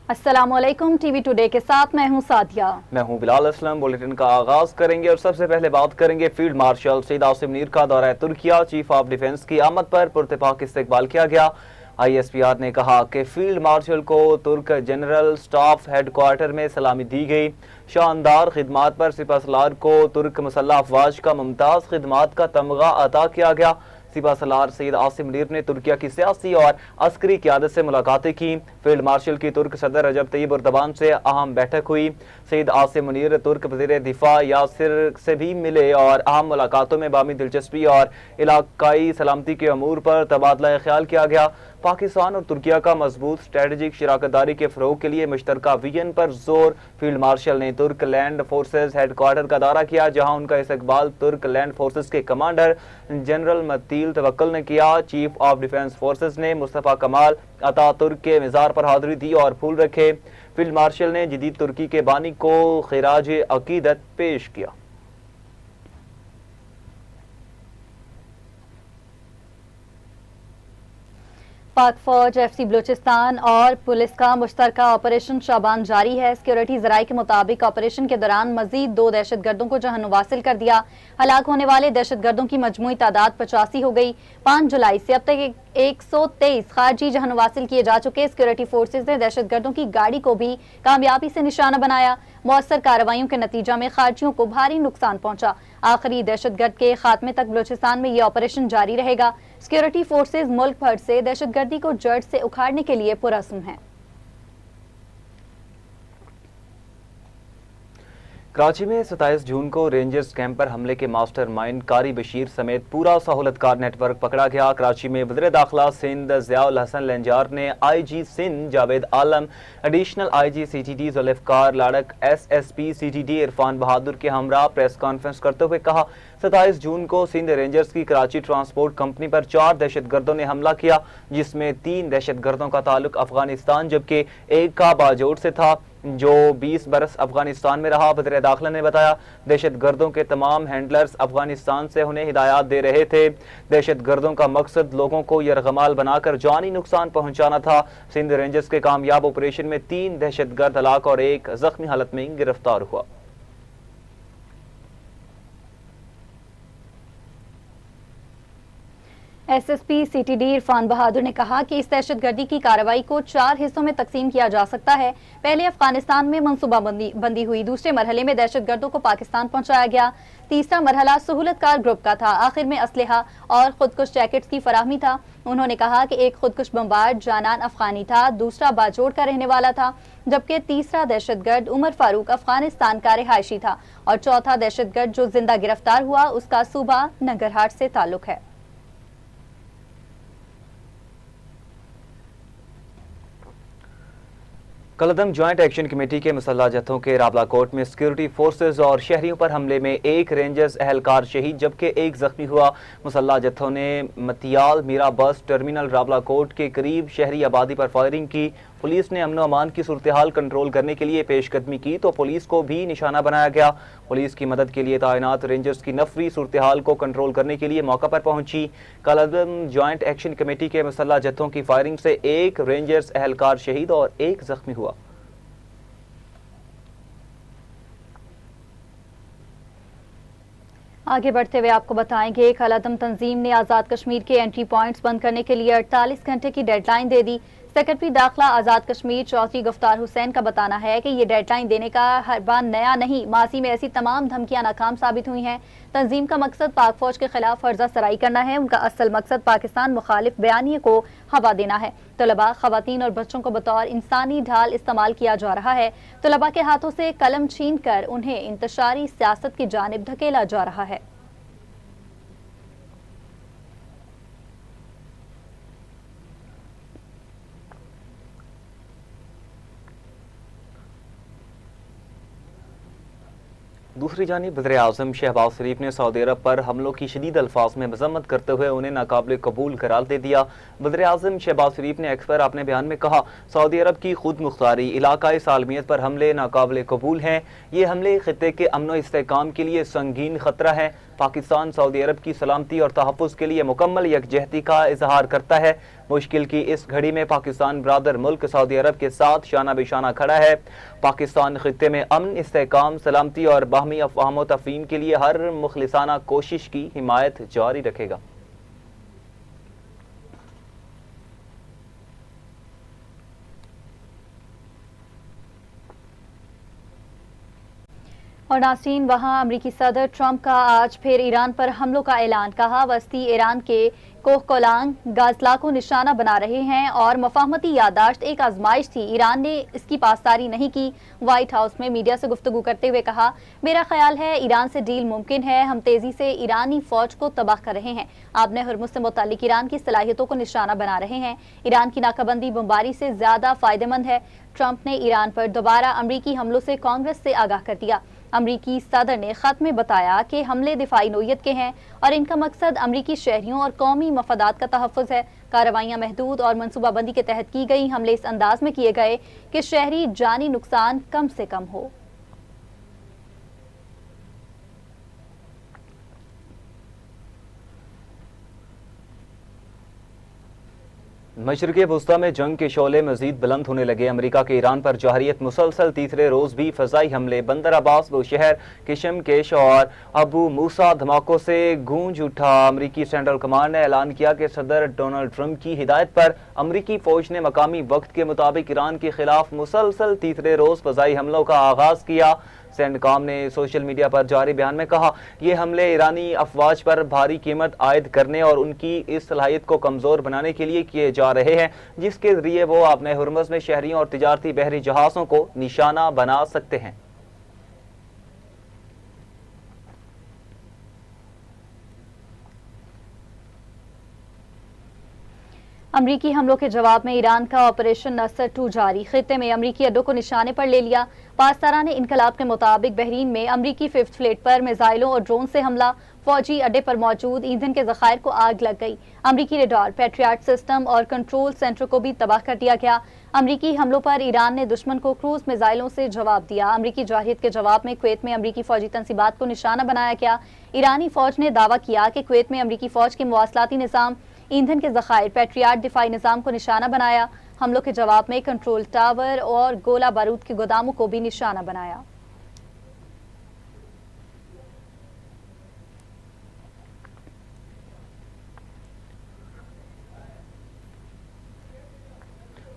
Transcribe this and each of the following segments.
अस्सलामुअलैकुम, TV today के साथ मैं हूं सादिया। मैं हूं बिलाल असलम। बुलेटिन का आगाज करेंगे और सबसे पहले बात करेंगे फील्ड मार्शल सईद आसिम मीर का दौरा तुर्किया। चीफ ऑफ डिफेंस की आमद पर पुरतपाक इस्तकबाल किया गया। ISPR ने कहा कि फील्ड मार्शल को तुर्क जनरल स्टाफ हेडक्वार्टर में सलामी दी गई। शानदार खिदमात पर सिपहसालार को तुर्क मुसल्लह अफवाज का मुमताज खिदमात का तमगा अता किया गया। सिपहसालार सईद आसिम मीर ने तुर्किया की सियासी और अस्करी क़यादत से मुलाकातें की। फील्ड मार्शल की तुर्क सदर रजब तैयब एर्दोगान से अहम बैठक हुई। सईद आसिम मीर तुर्क वज़ीर दिफा यासिर से भी मिले और अहम मुलाकातों में बामी दिलचस्पी और इलाकाई सलामती के अमूर पर तबादला ख्याल किया गया। पाकिस्तान और तुर्किया का मजबूत स्ट्रेटजिक शराकतदारी के फ़रोग के लिए मुश्तरका विजन पर जोर। फील्ड मार्शल ने तुर्क लैंड फोर्सेज हेडक्वार्टर का दौरा किया, जहां उनका इस्तकबाल तुर्क लैंड फोर्सेज के कमांडर जनरल मतील तवक्कल ने किया। चीफ ऑफ डिफेंस फोर्सेज ने मुस्तफ़ा कमाल अतातुर्क के मज़ार पर हाजिरी दी और फूल रखे। फील्ड मार्शल ने जदीद तुर्की के बानी को खिराज अकीदत पेश किया। पाक फौज, FC बलूचिस्तान और पुलिस का मुश्तरका ऑपरेशन शाबान जारी है। सिक्योरिटी जराये के मुताबिक ऑपरेशन के दौरान मजीद 2 दहशतगर्दों को जहन्नुम वासिल कर दिया। हलाक होने वाले दहशतगर्दों की मजमूई तादाद 85 हो गई। 5 जुलाई से अब तक 123 खारजी जहन्नुम वासिल किए जा चुके। सिक्योरिटी फोर्सेज ने दहशतगर्दों की गाड़ी को भी कामयाबी से निशाना बनाया। मौसर कार्रवाइयों के नतीजा में खारजियों को भारी नुकसान पहुंचा। आखिरी दहशतगर्द के खात्मे तक बलूचिस्तान में ये ऑपरेशन जारी रहेगा। सिक्योरिटी फोर्सेज मुल्क भर से दहशतगर्दी को जड़ से उखाड़ने के लिए पुरअज़्म हैं। कराची में 27 जून को रेंजर्स कैंप पर हमले के मास्टरमाइंड कारी बशीर समेत पूरा सहूलतकार नेटवर्क पकड़ा गया। कराची में वज़ीर दाखिला सिंध ज़ियाउल हसन लंजार ने IG Sindh Javed Alam, additional IG CTD Zulfiqar Larik, SSP CTD Irfan Bahadur के हमरा प्रेस कॉन्फ्रेंस करते हुए कहा, 27 जून को सिंध रेंजर्स की कराची ट्रांसपोर्ट कंपनी पर 4 दहशतगर्दों ने हमला किया, जिसमें 3 दहशतगर्दों का ताल्लुक अफगानिस्तान जबकि एक का बाजोड़ से था, जो 20 बरस अफगानिस्तान में रहा। वज़ीर दाखिला ने बताया, दहशतगर्दों के तमाम हैंडलर्स अफगानिस्तान से उन्हें हिदायत दे रहे थे। दहशतगर्दों का मकसद लोगों को यरगमाल बनाकर जानी नुकसान पहुंचाना था। सिंध रेंजर्स के कामयाब ऑपरेशन में 3 दहशतगर्द हलाक और 1 जख्मी हालत में गिरफ्तार हुआ। SSP CTD इरफान बहादुर ने कहा कि इस दहशतगर्दी की कार्रवाई को 4 हिस्सों में तकसीम किया जा सकता है। पहले अफगानिस्तान में मनसूबाबंदी हुई, दूसरे मरहले में दहशतगर्दों को पाकिस्तान पहुंचाया गया, तीसरा मरहला सहूलतकार ग्रुप का था, आखिर में असलहा और खुदकुश जैकेट्स की फराहमी था। उन्होंने कहा कि एक खुदकुश बमबार जानान अफगानी था, दूसरा बाजोड़ का रहने वाला था, जबकि तीसरा दहशतगर्द उमर फारूक अफगानिस्तान का रिहायशी था और चौथा दहशतगर्द जो जिंदा गिरफ्तार हुआ उसका सूबा नगरहाट से ताल्लुक है। कलदम ज्वाइंट एक्शन कमेटी के मुसल्लह जत्थों के रावलाकोट में सिक्योरिटी फोर्सेज और शहरियों पर हमले में 1 रेंजर्स एहलकार शहीद जबकि 1 जख्मी हुआ। मुसल्लह जत्थों ने मतियाल मीरा बस टर्मिनल रावलाकोट के करीब शहरी आबादी पर फायरिंग की। पुलिस ने अमन अमान की सूरत हाल कंट्रोल करने के लिए पेशकदमी की तो पुलिस को भी निशाना बनाया गया। पुलिस की मदद के लिए तैनात रेंजर्स की नफरी सूरत हाल को कंट्रोल करने के लिए मौका पर पहुंची। कलदम ज्वाइंट एक्शन कमेटी के मुसल्लह जत्थों की फायरिंग से 1 रेंजर्स एहलकार शहीद और 1 जख्मी हुआ। आगे बढ़ते हुए आपको बताएंगे, कलदम तंजीम ने आज़ाद कश्मीर के एंट्री पॉइंट्स बंद करने के लिए 48 घंटे की डेडलाइन दे दी। सेक्रेटरी दाखिला आज़ाद कश्मीर चौधरी गफ्तार हुसैन का बताना है कि ये डेडलाइन देने का हर बार नया नहीं, माजी में ऐसी तमाम धमकियां नाकाम साबित हुई हैं। तंजीम का मकसद पाक फौज के खिलाफ फर्जा सराई करना है। उनका असल मकसद पाकिस्तान मुखालिफ बयानिए को हवा देना है। तलबा, खवातीन और बच्चों को बतौर इंसानी ढाल इस्तेमाल किया जा रहा है। तलबा के हाथों से कलम छीन कर उन्हें इंतशारी सियासत की जानिब धकेला जा रहा है। दूसरी जानिब वज़ीर आज़म शहबाज शरीफ ने सऊदी अरब पर हमलों की शदीद अल्फाज में मजम्मत करते हुए उन्हें नाकाबिल कबूल करार दे दिया। वज़ीर आज़म शहबाज शरीफ ने एक्स पर अपने बयान में कहा, सऊदी अरब की खुद मुख्तारी इलाकाई सालमियत पर हमले नाकाबिल कबूल हैं। ये हमले खित्ते के अमन व इस्तेहकाम के लिए संगीन खतरा है। पाकिस्तान सऊदी अरब की सलामती और तहफ़्फ़ुज़ के लिए मुकम्मल यकजहती का इजहार करता है। मुश्किल की इस घड़ी में पाकिस्तान ब्रादर मुल्क सऊदी अरब के साथ शाना बिशाना खड़ा है। पाकिस्तान खित्ते में अमन, इस्तेहकाम, सलामती और बाहमी अफ़हाम व तफ़हीम के लिए हर मुखलिसाना कोशिश की हिमायत जारी रखेगा। और नाज़रीन, वहाँ अमरीकी सदर ट्रंप का आज फिर ईरान पर हमलों का ऐलान। कहा, वस्ती ईरान के कोहकोलांग गाजला को निशाना बना रहे हैं और मफाहमती यादाश्त एक आजमाइश थी, ईरान ने इसकी पासदारी नहीं की। व्हाइट हाउस में मीडिया से गुफ्तगू करते हुए कहा, मेरा ख्याल है ईरान से डील मुमकिन है, हम तेजी से ईरानी फौज को तबाह कर रहे हैं। आपने हुर्मुज़ से मुतालिक ईरान की सलाहियतों को निशाना बना रहे हैं। ईरान की नाकाबंदी बमबारी से ज्यादा फायदेमंद है। ट्रंप ने ईरान पर दोबारा अमरीकी हमलों से कांग्रेस से आगाह कर दिया। अमरीकी सदर ने खत में बताया कि हमले दिफाई नोयत के हैं और इनका मकसद अमरीकी शहरियों और कौमी मफादात का तहफ़्फ़ुज़ है। कार्रवाइयाँ महदूद और मनसूबाबंदी के तहत की गई। हमले इस अंदाज में किए गए कि शहरी जानी नुकसान कम से कम हो। मशरिक़ वुस्ता में जंग के शोले मजीद बुलंद होने लगे। अमरीका के ईरान पर जारियत मुसलसल तीसरे रोज भी फ़ज़ाई हमले, बंदर अब्बास, बुशहर, किशमकेश और अबू मूसा धमाकों से गूंज उठा। अमरीकी सेंट्रल कमांड ने ऐलान किया कि सदर डोनाल्ड ट्रंप की हिदायत पर अमरीकी फौज ने मकामी वक्त के मुताबिक ईरान के खिलाफ मुसलसल तीसरे रोज फ़ज़ाई हमलों का आगाज किया। सेंटकॉम ने सोशल मीडिया पर जारी बयान में कहा, ये हमले ईरानी अफवाज पर भारी कीमत आयद करने और उनकी इस सलाहियत को कमजोर बनाने के लिए किए जा रहे हैं, जिसके जरिए वो अपने हुर्मुज़ में शहरियों और तिजारती बहरी जहाज़ों को निशाना बना सकते हैं। अमरीकी हमलों के जवाब में ईरान का ऑपरेशन नसर 2 जारी। खित्ते में अमरीकी अड्डों को निशाने पर ले लिया। पासदारान इनकलाब के मुताबिक बहरीन में अमरीकी 5th फ्लीट पर मिसाइलों और ड्रोन से हमला। फौजी अड्डे पर मौजूद ईंधन के जखायर को आग लग गई। अमरीकी रेडार, पैट्रियट सिस्टम और कंट्रोल सेंटर को भी तबाह कर दिया गया। अमरीकी हमलों पर ईरान ने दुश्मन को क्रूज मिसाइलों से जवाब दिया। अमरीकी जारहियत के जवाब में कुवैत में अमरीकी फौजी तंसीबात को निशाना बनाया गया। ईरानी फौज ने दावा किया कि कुवैत में अमरीकी फौज के मवासलाती निज़ाम, ईंधन के जखायर, पैट्रियट दिफाई निज़ाम को निशाना बनाया। हमलों के जवाब में कंट्रोल टावर और गोला बारूद के गोदामों को भी निशाना बनाया।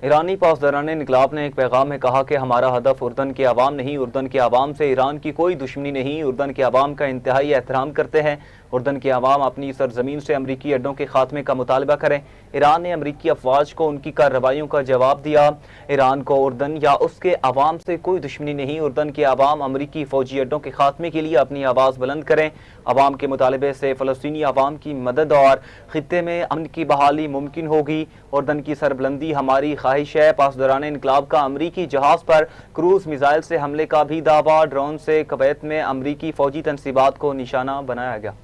ईरानी पासदारान इनकलाब ने एक पैगाम में कहा कि हमारा हदफ उर्दन के अवाम नहीं, उर्दन के अवाम से ईरान की कोई दुश्मनी नहीं। उर्दन के अवाम का इंतहाई एहतराम करते हैं। उर्दन के अवाम अपनी सरजमीन से अमरीकी अड्डों के खात्मे का मुतालबा करें। ईरान ने अमरीकी अफवाज को उनकी कार्रवाइयों का जवाब दिया। ईरान को उर्दन या उसके अवाम से कोई दुश्मनी नहीं। उर्दन के अवाम अमरीकी फौजी अड्डों के खात्मे के लिए अपनी आवाज़ बुलंद करें। अवाम के मुतालबे से फ़लस्तीनी अवाम की मदद और खित्ते में अमन की बहाली मुमकिन होगी। उर्दन की सरबुलंदी हमारी ख्वाहिश है। पासदारान इनकलाब का अमरीकी जहाज़ पर क्रूज मिसाइल से हमले का भी दावा। ड्रोन से कुवैत में अमरीकी फौजी तंसीबात को निशाना बनाया गया।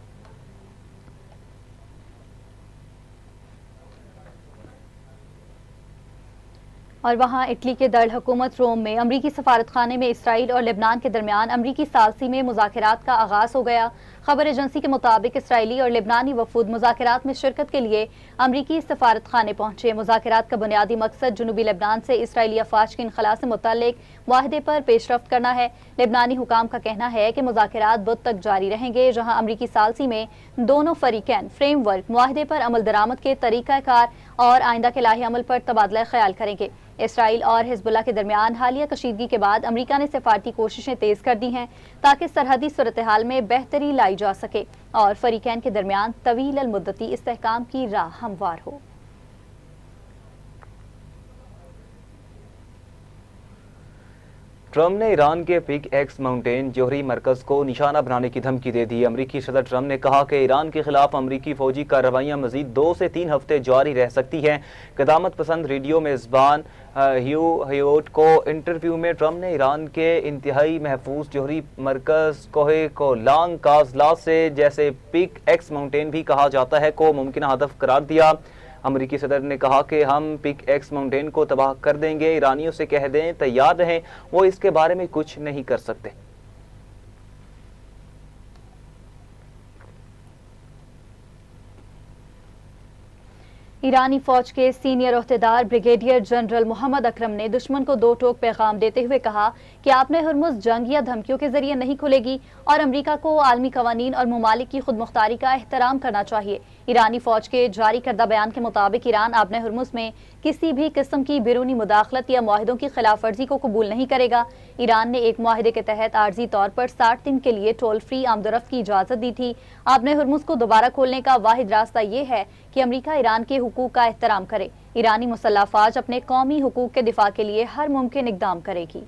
और वहाँ इटली के दर हुकूमत रोम में अमरीकी सफारत खाने में इसराइल और लेबनान के दरमियान अमरीकी सालसी में मुज़ाकरात का आगाज हो गया। खबर एजेंसी के मुताबिक इसराइली और लेबनानी वफूद मुज़ाकरात में शिरकत के लिए अमरीकी सफारत खाने पहुंचे। मुज़ाकरात का बुनियादी मकसद जनूबी लेबनान से इसराइली अफवाज के इनखला से मुतल्लिक वाहदे पर पेशरफ्त करना है। लेबनानी हुकाम का कहना है कि मुज़ाकरात बुध तक जारी रहेंगे, जहाँ अमरीकी सालसी में दोनों फरीकैन फ्रेमवर्क मुआहदे पर अमल दरामद के तरीक़ाकार और आइंदा के लाहे अमल पर तबादला ख्याल करेंगे। इसराइल और हिजबुल्लाह के दरमियान हालिया कशीदगी के बाद अमरीका ने सिफारती कोशिशें तेज कर दी हैं ताकि सरहदी सूरत हाल में बेहतरी लाई जा सके और फरीकैन के दरमियान तवील अल मुद्दती इस्तेहकाम की राह हमवार हो। ट्रंप ने ईरान के पिक एक्स माउंटेन जौहरी मरकज को निशाना बनाने की धमकी दे दी। अमरीकी सदर ट्रंप ने कहा कि ईरान के खिलाफ अमरीकी फौजी कार्रवाइयां मजीद 2 से 3 हफ्ते जारी रह सकती हैं। क़दामत पसंद रेडियो मेज़बान ह्यू हेयोट को इंटरव्यू में ट्रंप ने ईरान के इंतहाई महफूज जौहरी मरकज कोहे कोलांग काजला से, जैसे पिक एक्स माउंटेन भी कहा जाता है, को मुमकिन हदफ करार दिया। अमरीकी सदर ने कहा कि हम पिक एक्स माउंटेन को तबाह कर देंगे। ईरानियों से कह दें तैयार रहें, वो इसके बारे में कुछ नहीं कर सकते। ईरानी फौज के senior ओहदेदार brigadier general Mohammad Akram ने दुश्मन को दो टोक पैगाम देते हुए कहा कि आपने हुर्मुज़ जंग या धमकियों के जरिए नहीं खुलेगी और अमेरिका को आलमी कवानीन और ममालिक की खुद मुख्तारी का एहतराम करना चाहिए। ईरानी फौज के जारी करदा बयान के मुताबिक ईरान आपने हुर्मुज़ में किसी भी किस्म की बैरूनी मुदाखलत या मुआहिदों की खिलाफ वर्जी को कबूल नहीं करेगा। ईरान ने एक मुआहिदे के तहत आर्जी तौर पर 60 दिन के लिए टोल फ्री आमदोरफ्त की इजाजत दी थी। आपने हुर्मुज़ को दोबारा खोलने का वाहिद रास्ता ये है कि अमेरिका ईरान के हुकूक का एहतराम करे। ईरानी मुसल्लह फौज अपने कौमी हुकूक के दिफा के लिए हर मुमकिन इकदाम करेगी।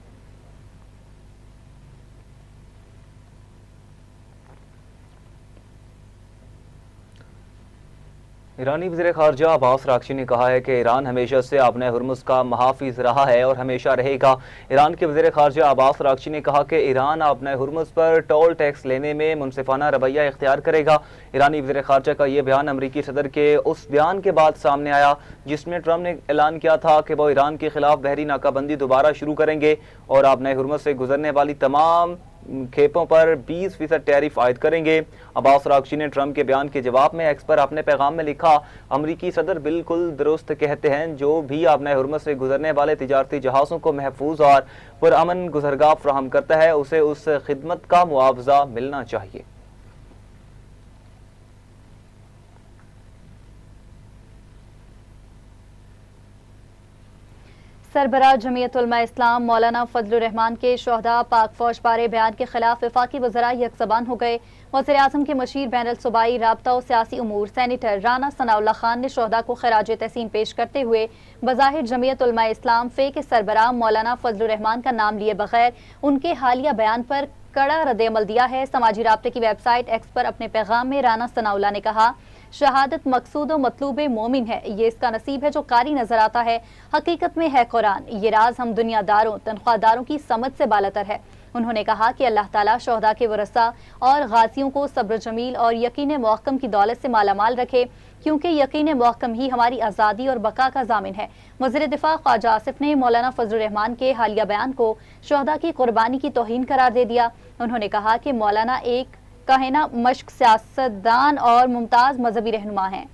ईरानी वज़ीर ख़ारजा अब्बास अराग़ची ने कहा है कि ईरान हमेशा से अपने हुर्मुज़ का मुहाफ़िज़ रहा है और हमेशा रहेगा। ईरान के वज़ीर ख़ारजा अब्बास अराग़ची ने कहा कि ईरान अपने हुर्मुज़ पर टोल टैक्स लेने में मुनसिफ़ाना रवैया इख्तियार करेगा। ईरानी वज़ीर ख़ारजा का यह बयान अमरीकी सदर के उस बयान के बाद सामने आया जिसमें ट्रंप ने ऐलान किया था कि वो ईरान के खिलाफ बहरी नाकाबंदी दोबारा शुरू करेंगे और अपने हुर्मुज़ से गुजरने वाली तमाम खेपों पर 20% टैरिफ आयद करेंगे। अब्बास अराग़ची ने ट्रंप के बयान के जवाब में एक्स पर अपने पैगाम में लिखा, अमरीकी सदर बिल्कुल दुरुस्त कहते हैं, जो भी अपने हुर्मुज़ से गुजरने वाले तिजारती जहाज़ों को महफूज और पुरअमन गुज़रगाह फराहम करता है उसे उस खिदमत का मुआवजा मिलना चाहिए। सरबराह जमीयत उलमा इस्लाम मौलाना फजलुर रहमान के शोहदा पाक फौज बारे बयान के खिलाफ वफाकी वज़रा यकज़बान हो गए। वज़ीर आज़म के मशीर बैनुल सूबाई राब्ता और सियासी उमूर सेनेटर राना सनाउल्लाह खान ने शोहदा को खराज तहसीन पेश करते हुए बज़ाहिर जमीयत उलमा इस्लाम फे के सरबराह मौलाना फजलुर रहमान का नाम लिए बगैर उनके हालिया बयान पर कड़ा रद्द-ए-अमल दिया है। समाजी राब्ते की वेबसाइट एक्स पर अपने पैगाम में राना सनाउल्लाह ने कहा, शहादत मकसूद व मतलूब मोमिन है, ये इसका नसीब है जो कारी नजर आता है, हकीकत में है कुरान, ये राज हम दुनियादारों तनख्वाहदारों की समझ से बालातर है। उन्होंने कहा कि अल्लाह ताला शोहदा के वरसा और गाजियों को सब्र जमील और यकीन मुहक्कम की दौलत से मालामाल रखे, क्योंकि यकीन मुहक्कम ही हमारी आज़ादी और बका का जामिन है। वज़ीर दिफा ख्वाजा आसिफ ने मौलाना फजलुर रहमान के हालिया बयान को शोहदा की कुर्बानी की तौहीन करार दे दिया। उन्होंने कहा कि मौलाना एक काहिना मश्क सियासतदान और मुमताज मजहबी रहनुमा हैं।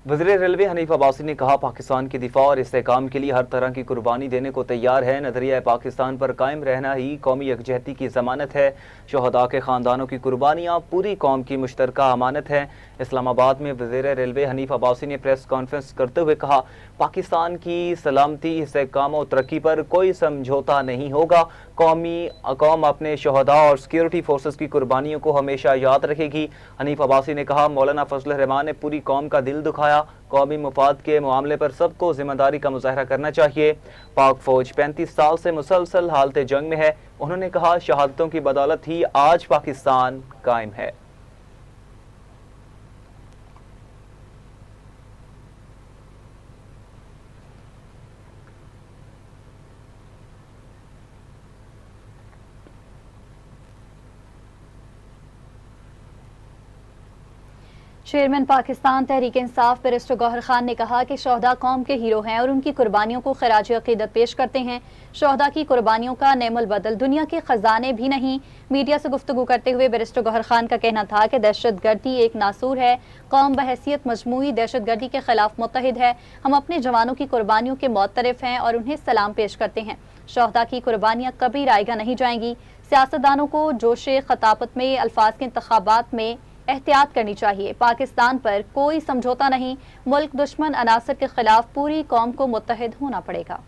वज़ीर रेलवे हनीफ अब्बासी ने कहा, पाकिस्तान के दिफा और इस्तेहकाम के लिए हर तरह की कुर्बानी देने को तैयार है। नजरिया पाकिस्तान पर कायम रहना ही कौमी यकजहती की जमानत है। शोहदा के खानदानों की कुर्बानियाँ पूरी कौम की मुश्तरका अमानत है। इस्लामाबाद में वज़ीर रेलवे हनीफ अब्बासी ने प्रेस कॉन्फ्रेंस करते हुए कहा, पाकिस्तान की सलामती, इस्तेहकाम और तरक्की पर कोई समझौता नहीं होगा। कौम अपने शोहदा और सिक्योरिटी फोर्सेस की कुर्बानियों को हमेशा याद रखेगी। हनीफ अब्बासी ने कहा, मौलाना फजलुर रहमान ने पूरी कौम का दिल दुखाया। कौमी मुफाद के मामले पर सबको जिम्मेदारी का मुजाहरा करना चाहिए। पाक फौज 35 साल से मुसलसल हालत जंग में है। उन्होंने कहा, शहादतों की बदौलत ही आज पाकिस्तान कायम है। चेयरमैन पाकिस्तान तहरीक इंसाफ बैरिस्टर गौहर खान ने कहा कि शोहदा कौम के हीरो हैं और उनकी कुर्बानियों को खराज अकीदत पेश करते हैं। शोहदा की कुर्बानियों का नेमल बदल दुनिया के खजाने भी नहीं। मीडिया से गुफ्तगू करते हुए बैरिस्टर गौहर खान का कहना था कि दहशतगर्दी एक नासूर है। कौम बहैसियत मजमूई दहशतगर्दी के खिलाफ मुत्तहिद है। हम अपने जवानों की कुर्बानियों के मुअत्तरिफ हैं और उन्हें सलाम पेश करते हैं। शोहदा की कुर्बानियाँ कभी रायगा नहीं जाएंगी। सियासतदानों को जोशे खताबत में अल्फाज के इंतखाबात में एहतियात करनी चाहिए। पाकिस्तान पर कोई समझौता नहीं। मुल्क दुश्मन अनासर के खिलाफ पूरी कौम को मुत्तहिद होना पड़ेगा।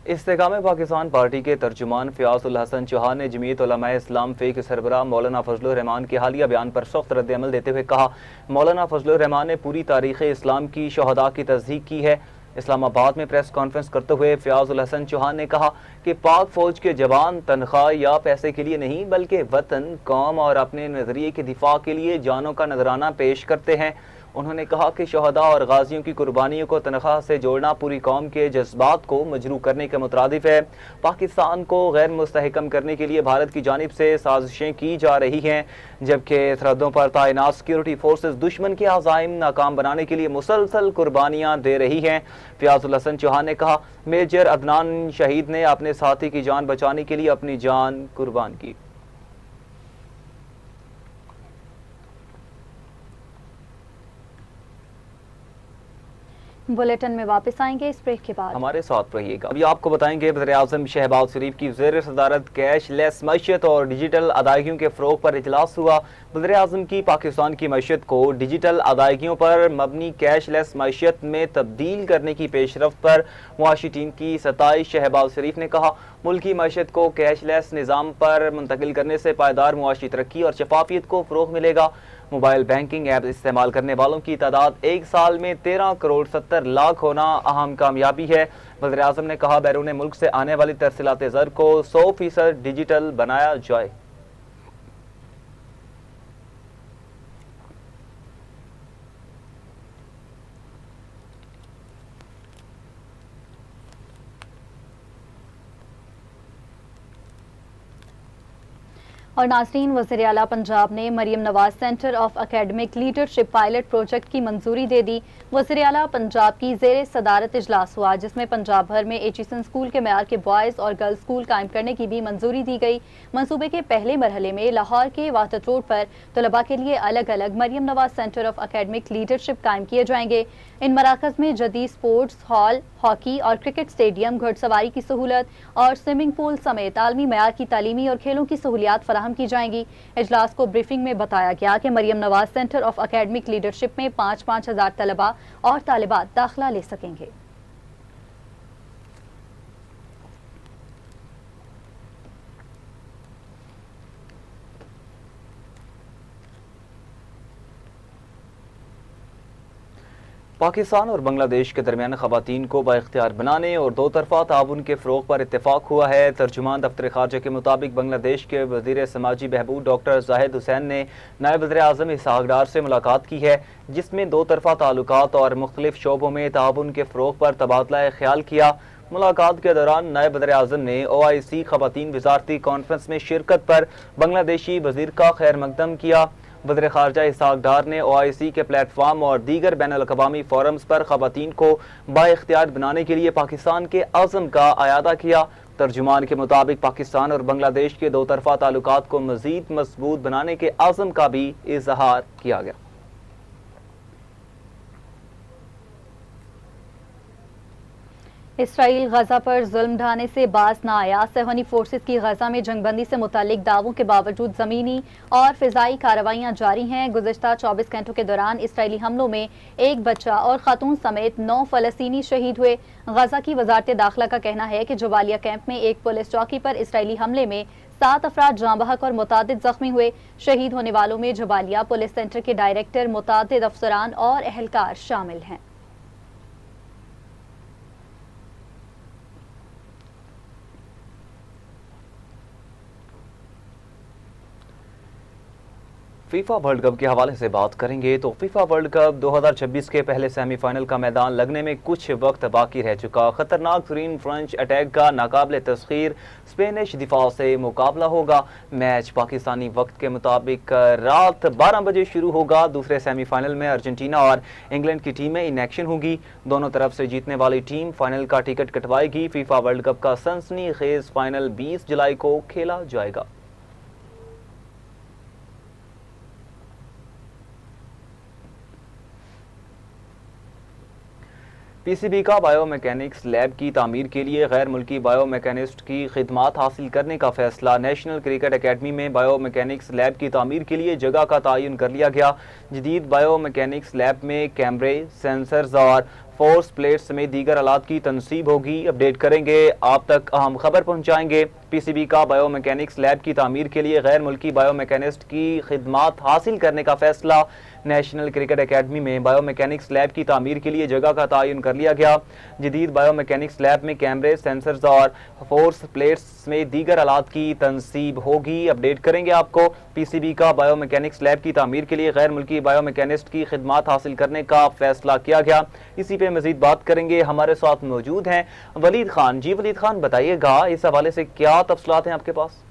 इस्तेहकाम पाकिस्तान पार्टी के तर्जुमान फ़याज़ उल हसन चौहान ने जमीयत उलमा इस्लाम फे के सरबराह मौलाना फजलुर रहमान के हालिया बयान पर सख्त रद्द-ए-अमल देते हुए कहा, मौलाना फजलुर रहमान ने पूरी तारीख़ इस्लाम की शोहदा की तस्दीक की है। इस्लामाबाद में प्रेस कॉन्फ्रेंस करते हुए फ़याज़ उल हसन चौहान ने कहा कि पाक फौज के जवान तनख्वाह या पैसे के लिए नहीं बल्कि वतन, कौम और अपने नजरिए के दिफा के लिए जानों का नजराना पेश करते हैं। उन्होंने कहा कि शहदा और गाजियों की कुर्बानियों को तनख्वाह से जोड़ना पूरी कौम के जज्बात को मजरू करने के मुतरादिफ है। पाकिस्तान को गैर मुस्तहकम करने के लिए भारत की जानिब से साजिशें की जा रही हैं, जबकि सरहदों पर तैनात सिक्योरिटी फोर्सेज दुश्मन के अज़ाइम नाकाम बनाने के लिए मुसलसल कुर्बानियाँ दे रही हैं। फयाजुल हसन चौहान ने कहा, मेजर अदनान शहीद ने अपने साथी की जान बचाने के लिए अपनी जान कुर्बान की। बुलेटिन में वापस आएंगे इस ब्रेक के बाद। हमारे साथ रहिएगा। अभी आपको बताएंगे वज़ीर-ए-आज़म शहबाज शरीफ की ज़ेर सदारत कैशलेस मईशत और डिजिटल अदायगियों के फ़रोग़ पर इजलास हुआ। वज़ीर-ए-आज़म की पाकिस्तान की मईशत को डिजिटल अदायगियों पर मबनी कैशलेस मईशत में तब्दील करने की पेशरफ्त पर मुआशी टीम की सताइश। शहबाज शरीफ ने कहा, मुल्क की मईशत को कैशलेस निज़ाम पर मुंतकिल करने से पायदार मुआशी तरक्की और शफाफियत को फ़रोग़ मिलेगा। मोबाइल बैंकिंग ऐप इस्तेमाल करने वालों की तादाद एक साल में 13 करोड़ 70 लाख होना अहम कामयाबी है। वज़ीर-ए-आज़म ने कहा, बैरून मुल्क से आने वाली तरसीलात ज़र को 100% डिजिटल बनाया जाए। और नाज़रीन, वज़ीर आला पंजाब ने Maryam Nawaz centre of academic leadership pilot project की मंजूरी दे दी। वज़ीर आला पंजाब की ज़ेर सदारत इजलास हुआ, जिसमें पंजाब भर में एचईसन स्कूल के मेयार के बॉयज़ और गर्ल्स स्कूल कायम करने की भी मंजूरी दी गई। मनसूबे के पहले मरहले में लाहौर के वाहदत रोड पर तलबा के लिए अलग अलग Maryam Nawaz centre of academic leadership कायम किए जाएंगे। इन मराकज़ में जदीद स्पोर्ट्स हॉल, हॉकी और क्रिकेट स्टेडियम, घुड़सवारी की सहूलत और स्विमिंग पूल समेत आलमी मयार की तालीमी और खेलों की सहूलियात फराहम की जाएंगी। इजलास को ब्रीफिंग में बताया गया कि Maryam Nawaz centre of academic leadership में 5-5 हज़ार तलबा और तालिबात दाखिला ले सकेंगे। पाकिस्तान और बांग्लादेश के दरमियान ख़वातीन को बाइख्तियार बनाने और दो तरफ़ा ताउन के फ़रोग़ पर इत्तेफाक हुआ है। तर्जुमान दफ्तर ख़ारजा के मुताबिक बांग्लादेश के वज़ीर समाजी बहबूद डॉक्टर ज़ाहिद हुसैन ने नायब वज़ीर-ए-आज़म इसहाक़ डार से मुलाकात की है, जिसमें दो तरफ़ा ताल्लुकात और मुख्तलिफ शोबों में ताउन के फ़रोग़ पर तबादला ख्याल किया। मुलाकात के दौरान नायब वज़ीर-ए-आज़म ने OIC ख़वातीन वज़ारती कॉन्फ्रेंस में शिरकत पर बांग्लादेशी वज़ीर का खैर मकदम किया। वज़ीर ख़ारजा इसहाक़ डार ने OIC के प्लेटफार्म और दीगर बैनुल-अक़वामी फोरम्स पर ख़वातीन को बाइख्तियार बनाने के लिए पाकिस्तान के अज़्म का अयादा किया। तर्जुमान के मुताबिक पाकिस्तान और बांग्लादेश के दो तरफ़ा ताल्लुकात को मज़ीद मज़बूत बनाने के अज़्म का भी इज़हार किया गया। इसराइल गजा पर जुल्म ढाने से बाज न आया। सेहनी फोर्सेस की गजा में जंगबंदी से मुतालिक दावों के बावजूद जमीनी और फिजाई कार्रवाइयां जारी हैं। गुज़िश्ता 24 घंटों के दौरान इसराइली हमलों में एक बच्चा और खातून समेत 9 फ़लस्तीनी शहीद हुए। गजा की वजारत दाखिला का कहना है कि जबालिया कैंप में एक पुलिस चौकी पर इसराइली हमले में 7 अफराद जाँ बहक और मुतादिद जख्मी हुए। शहीद होने वालों में जबालिया पुलिस सेंटर के डायरेक्टर, मुतादिद अफसरान और एहलकार शामिल हैं। फीफा वर्ल्ड कप के हवाले से बात करेंगे तो फीफा वर्ल्ड कप 2026 के पहले सेमीफाइनल का मैदान लगने में कुछ वक्त बाकी रह चुका। खतरनाक तरीन फ्रेंच अटैक का नाकाबिले तस्खीर स्पेनिश दिफा से मुकाबला होगा। मैच पाकिस्तानी वक्त के मुताबिक रात 12 बजे शुरू होगा। दूसरे सेमीफाइनल में अर्जेंटीना और इंग्लैंड की टीमें इन एक्शन होंगी। दोनों तरफ से जीतने वाली टीम फाइनल का टिकट कटवाएगी। फीफा वर्ल्ड कप का सनसनीखेज फाइनल 20 जुलाई को खेला जाएगा। PCB का बायोमैकेनिक्स लैब की तामीर के लिए गैर मुल्की बायोमैकेनिस्ट की खिदमात हासिल करने का फैसला। नेशनल क्रिकेट अकेडमी में बायोमैकेनिक्स लैब की तामीर के लिए जगह का तयन कर लिया गया। जदीद बायोमैकेनिक्स लैब में कैमरे, सेंसर्स और फोर्स प्लेट समेत दीगर आलात की तनसीब होगी। अपडेट करेंगे, आप तक अहम खबर पहुंचाएंगे। पीसीबी का बायोमैकेनिक्स लैब की तामीर के लिए गैर मुल्की बायोमैकेनिस्ट की खिदमात हासिल करने का फैसला। नेशनल क्रिकेट एकेडमी में बायोमैकेनिक्स लैब की तामीर के लिए जगह का तयन कर लिया गया। जदीद बायोमैकेनिक्स लैब में कैमरे, सेंसर्स और फोर्स प्लेट्स में दीगर आलात की तनसीब होगी। अपडेट करेंगे आपको। पीसीबी का बायोमैकेनिक्स लैब की तामीर के लिए गैर मुल्की बायोमैकेनिस्ट की खिदमात हासिल करने का फैसला किया गया। इसी पे मजीद बात करेंगे। हमारे साथ मौजूद हैं वलीद खान। जी वलीद खान, बताइएगा इस हवाले से क्या तफसीलात हैं आपके पास?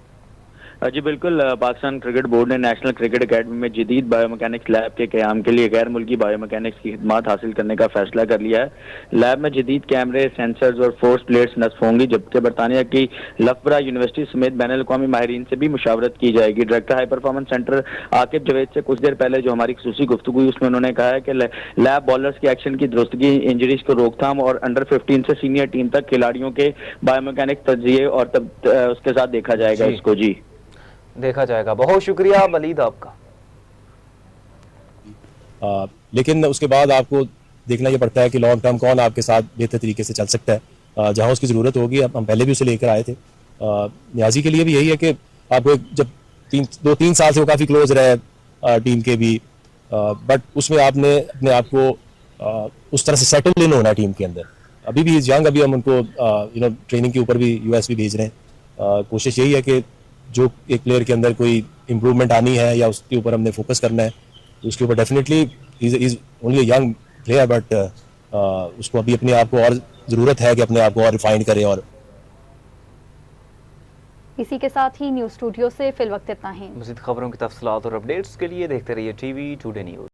जी बिल्कुल, पाकिस्तान क्रिकेट बोर्ड ने नेशनल क्रिकेट एकेडमी में जदीद बायोमैकेनिक्स लैब के क़याम के लिए गैर मुल्की बायोमैकेनिक्स की खिदमात हासिल करने का फैसला कर लिया है। लैब में जदीद कैमरे, सेंसर्स और फोर्स प्लेट्स नस्ब होंगी, जबकि बरतानिया की लफबरा यूनिवर्सिटी समेत बैनुल-अक़वामी माहिरीन से भी मुशावरत की जाएगी। Director high performance centre Aqib Javed से कुछ देर पहले जो हमारी खुसूसी गुफ्तगू हुई, उसमें उन्होंने कहा है कि लैब बॉलर्स की एक्शन की दुरुस्तगी, इंजरीज को रोकथाम और अंडर 15 से सीनियर टीम तक खिलाड़ियों के बायोमैकेनिक्स तजिए और तब उसके साथ देखा जाएगा इसको। जी देखा जाएगा। बहुत शुक्रिया वलीद आपका। लेकिन उसके बाद आपको देखना ये पड़ता है कि लॉन्ग टर्म कौन आपके साथ बेहतर तरीके से चल सकता है। जहां उसकी ज़रूरत होगी, हम पहले भी उसे लेकर आए थे। न्याजी के लिए भी यही है कि आपको जब 2-3 साल से वो काफ़ी क्लोज रहे टीम के भी, बट उसमें आपने अपने आप को उस तरह से सेटल इन होना है टीम के अंदर। अभी भी यंग, अभी हम उनको ट्रेनिंग के ऊपर भी यूएस भी भेज रहे हैं। कोशिश यही है कि जो एक प्लेयर के अंदर कोई इम्प्रूवमेंट आनी है या उसके ऊपर हमने फोकस करना है, तो उसके ऊपर definitely is only a young player, but उसको अभी अपने आप को और ज़रूरत है कि अपने आप को और रिफाइन करे। और इसी के साथ ही न्यूज़ स्टूडियो से फिल वक्त इतना ही। मज़ीद खबरों की तफसीलात और अपडेट्स के लिए देखते रहिए टीवी टुडे न्यूज़।